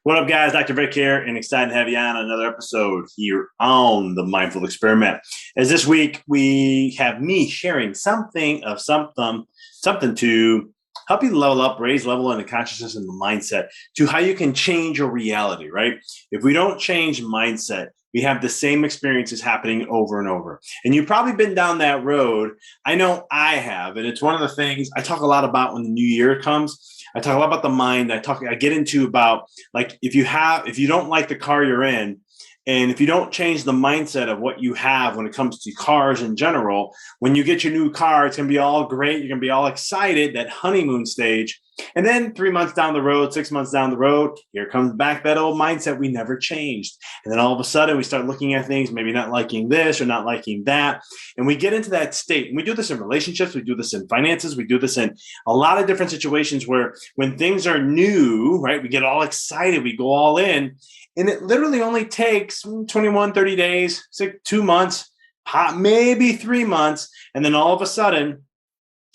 What up, guys? Dr. Vic here, and excited to have you on another episode here on the Mindful Experiment. As this week we have me sharing something to help you level up, raise level in the consciousness and the mindset to how you can change your reality. Right? If we don't change mindset, we have the same experiences happening over and over. And you've probably been down that road. I know I have, and it's one of the things I talk a lot about when the new year comes. I talk a lot about the mind. I get into about like if you don't like the car you're in, and if you don't change the mindset of what you have when it comes to cars in general, when you get your new car, it's gonna be all great. You're gonna be all excited, that honeymoon stage. And then 3 months down the road, 6 months down the road, here comes back that old mindset we never changed. And then all of a sudden we start looking at things, maybe not liking this or not liking that. And we get into that state. And we do this in relationships, we do this in finances, we do this in a lot of different situations where when things are new, right, we get all excited, we go all in. And it literally only takes 21, 30 days, 2 months, maybe 3 months. And then all of a sudden,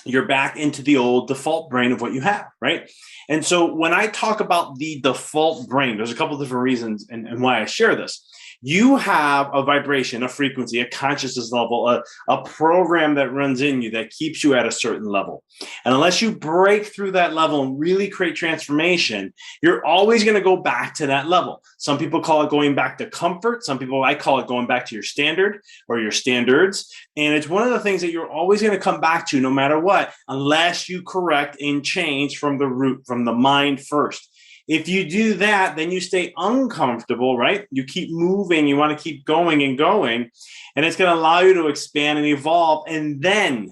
you're back into the old default brain of what you have, right? And so when I talk about the default brain, there's a couple of different reasons and why I share this. You have a vibration, a frequency, a consciousness level, a program that runs in you that keeps you at a certain level. And unless you break through that level and really create transformation, you're always going to go back to that level. Some people call it going back to comfort. I call it going back to your standard or your standards. And it's one of the things that you're always going to come back to no matter what, unless you correct and change from the root, from the mind first. If you do that, then you stay uncomfortable, right? You keep moving, you want to keep going and going, and it's going to allow you to expand and evolve. And then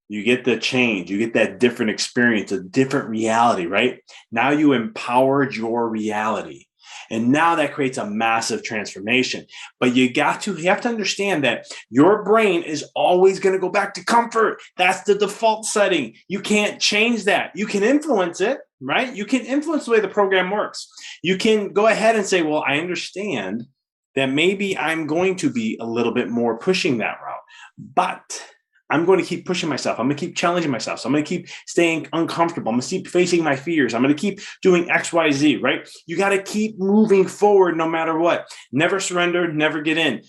you get the change, you get that different experience, a different reality, right? Now you empowered your reality. And now that creates a massive transformation. But you have to understand that your brain is always going to go back to comfort. That's the default setting. You can't change that. You can influence it, right? You can influence the way the program works. You can go ahead and say, well, I understand that maybe I'm going to be a little bit more pushing that route, but I'm going to keep pushing myself. I'm going to keep challenging myself. So I'm going to keep staying uncomfortable. I'm going to keep facing my fears. I'm going to keep doing X, Y, Z, right? You got to keep moving forward no matter what. Never surrender, never give in.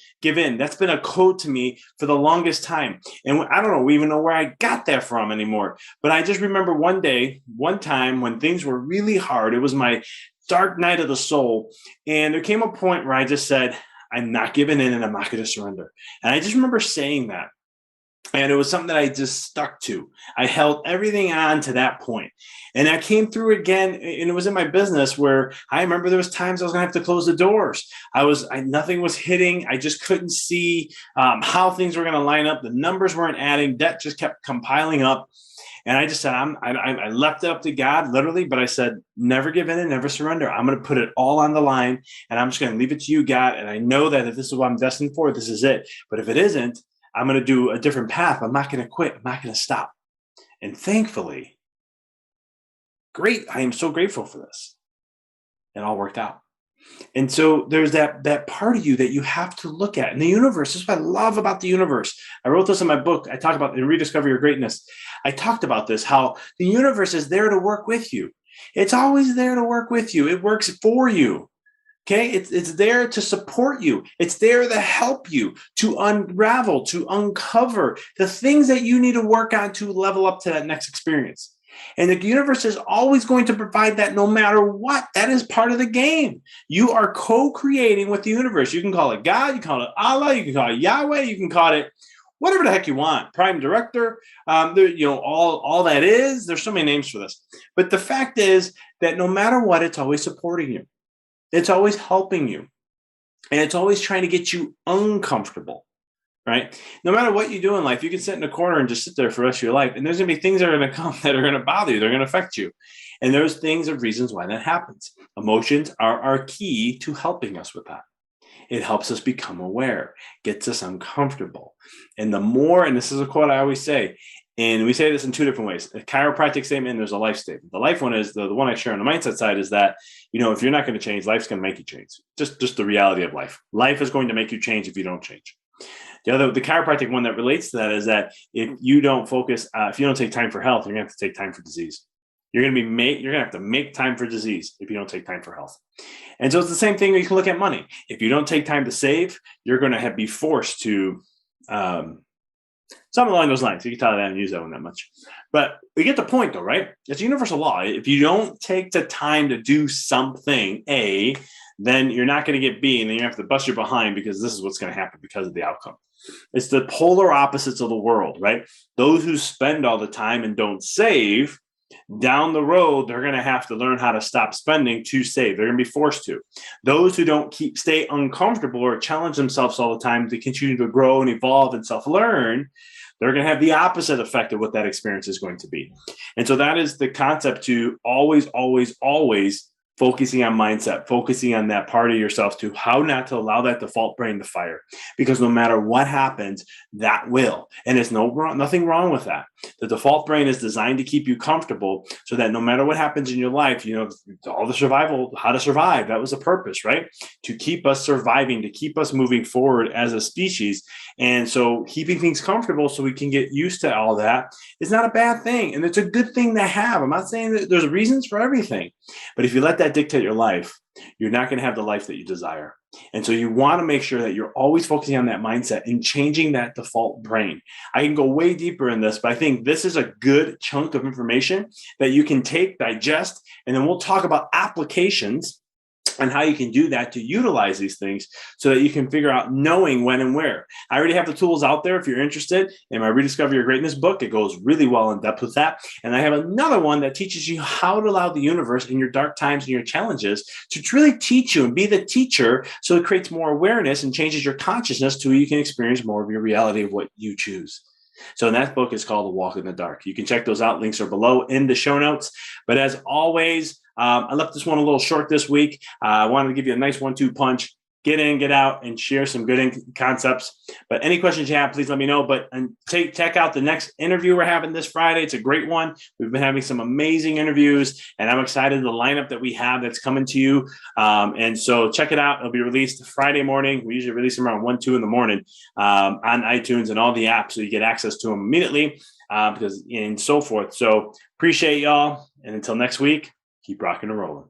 That's been a code to me for the longest time. And I don't even know where I got that from anymore. But I just remember one time when things were really hard. It was my dark night of the soul. And there came a point where I just said, I'm not giving in and I'm not going to surrender. And I just remember saying that. And it was something that I just stuck to. I held everything on to that point. And I came through again, and it was in my business where I remember there was times I was going to have to close the doors. Nothing was hitting. I just couldn't see how things were going to line up. The numbers weren't adding. Debt just kept compiling up. And I just said, I left it up to God, literally, but I said, never give in and never surrender. I'm going to put it all on the line, and I'm just going to leave it to you, God. And I know that if this is what I'm destined for, this is it. But if it isn't, I'm going to do a different path. I'm not going to quit. I'm not going to stop. And thankfully, I am so grateful for this. It all worked out. And so there's that part of you that you have to look at. And the universe, this is what I love about the universe. I wrote this in my book. I talk about in Rediscover Your Greatness. I talked about this, how the universe is there to work with you. It's always there to work with you. It works for you. Okay, it's there to support you. It's there to help you to unravel, to uncover the things that you need to work on to level up to that next experience. And the universe is always going to provide that no matter what. That is part of the game. You are co-creating with the universe. You can call it God, you can call it Allah, you can call it Yahweh, you can call it whatever the heck you want. Prime director, all that is. There's so many names for this. But the fact is that no matter what, it's always supporting you. It's always helping you. And it's always trying to get you uncomfortable, right? No matter what you do in life, you can sit in a corner and just sit there for the rest of your life. And there's going to be things that are going to come that are going to bother you. They're going to affect you. And there's things of reasons why that happens. Emotions are our key to helping us with that. It helps us become aware, gets us uncomfortable. And the more, and this is a quote I always say, and we say this in two different ways. A chiropractic statement, and there's a life statement. The life one is the one I share on the mindset side is that, if you're not going to change, life's going to make you change. Just the reality of life. Life is going to make you change if you don't change. The chiropractic one that relates to that is that if you don't focus, if you don't take time for health, you're going to have to take time for disease. You're going to have to make time for disease if you don't take time for health. And so it's the same thing. You can look at money. If you don't take time to save, you're going to be forced to, something along those lines. You can tell that I didn't use that one that much. But we get the point, though, right? It's a universal law. If you don't take the time to do something, A, then you're not going to get B, and then you have to bust your behind because this is what's going to happen because of the outcome. It's the polar opposites of the world, right? Those who spend all the time and don't save, down the road, they're going to have to learn how to stop spending to save. They're going to be forced to. Those who don't stay uncomfortable or challenge themselves all the time to continue to grow and evolve and self-learn, they're going to have the opposite effect of what that experience is going to be. And so that is the concept to always, always, always focusing on mindset, focusing on that part of yourself to how not to allow that default brain to fire. Because no matter what happens, that will. And there's nothing wrong with that. The default brain is designed to keep you comfortable so that no matter what happens in your life, all the survival, how to survive, that was the purpose, right? To keep us surviving, to keep us moving forward as a species. And so keeping things comfortable so we can get used to all that is not a bad thing. And it's a good thing to have. I'm not saying that there's reasons for everything, but if you let that dictate your life, you're not going to have the life that you desire. And so you want to make sure that you're always focusing on that mindset and changing that default brain. I can go way deeper in this, but I think this is a good chunk of information that you can take, digest, and then we'll talk about applications and how you can do that to utilize these things so that you can figure out knowing when and where. I already have the tools out there if you're interested in my Rediscover Your Greatness book. It goes really well in depth with that. And I have another one that teaches you how to allow the universe in your dark times and your challenges to really teach you and be the teacher so it creates more awareness and changes your consciousness to where you can experience more of your reality of what you choose. So in that book is called The Walk in the Dark. You can check those out. Links are below in the show notes. But as always, I left this one a little short this week. I wanted to give you a nice 1-2 punch. Get in, get out, and share some good concepts. But any questions you have, please let me know. But check out the next interview we're having this Friday. It's a great one. We've been having some amazing interviews, and I'm excited the lineup that we have that's coming to you. And so check it out. It'll be released Friday morning. We usually release them around 1-2 in the morning on iTunes and all the apps, so you get access to them immediately and so forth. So appreciate y'all. And until next week, keep rocking and rolling.